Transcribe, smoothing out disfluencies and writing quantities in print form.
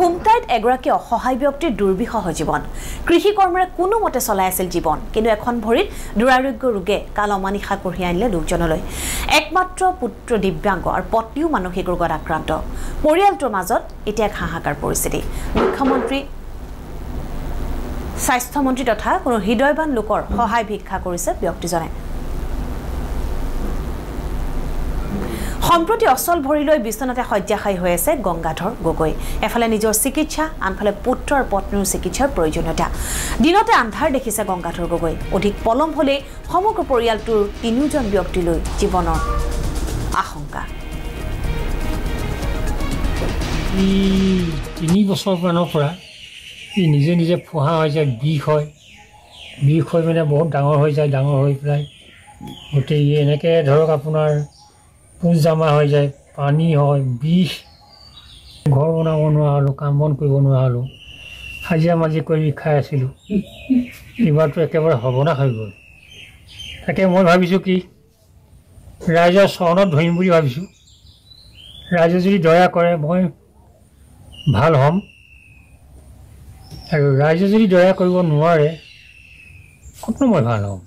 খুমটাইত এগৰাকী অসহায় ব্যক্তিৰ দুৰ্বিষহ জীৱন কৃষি কৰ্মৰে কোনো মতে চলাই আছিল জীৱন কিন্তু এখন ভৰিত দুৰাৰোগ্য ৰোগে কাল অমানিশা কঢ়িয়াই আনিলে লোকজনলৈ একমাত্ৰ পুত্ৰ দিব্যাংগ আৰু পত্নীও মানসিক ৰোগত আক্ৰান্ত পৰিয়ালটোৰ মাজত এতিয়া হাহাকাৰ পৰিস্থিতি মুখ্যমন্ত্ৰী স্বাস্থ্যমন্ত্ৰী তথা কোনো হৃদয়বান লোকৰ সহায় ভিক্ষা কৰিছে ব্যক্তিজনে সম্প্ৰতি অচল ভৰিলৈ বিছনাতে শয্যাশায়ী হৈ আছে গংগাধৰ গগৈ এফালে নিজৰ চিকিৎসা আনফালে পুত্ৰ আৰু পত্নীৰ চিকিৎসাৰ প্ৰয়োজনীয়তা দিনতে আন্ধাৰ দেখিছে গংগাধৰ গগৈ অধিক পলম হলে সমগ্ৰ পৰিয়ালটোৰ তিনিজন ব্যক্তিলৈ জীৱনৰ আশংকা 3 বছৰ মানৰ পৰা নিজে নিজে ফুহা হৈ যায় বিষ হৈ মানে বহুত ডাঙৰ হৈ যায় ডাঙৰ হৈ পেলাই গোটেই এনেকৈ ধৰক আপোনাৰ পুজ জমা হৈ যায় পানী হয় বিষ ঘৰ বনাব নোৱাৰা হ'লোঁ কাম বন কৰিব নোৱাৰা হ'লোঁ হাজিৰা মাজি কৰি খাই আছিলোঁ এইবাৰটো একেবাৰে সৰ্বনাশ হৈ গ'ল তাকে মই ভাবিছোঁ কি ৰাইজৰ চৰণত ধৰিম বুলি ভাবিছোঁ ৰাইজে যদি দয়া কৰে মই ভাল হ'ম আৰু ৰাইজে যদি দয়া কৰিব নোৱাৰে ক'তনো মই ভাল হ'ম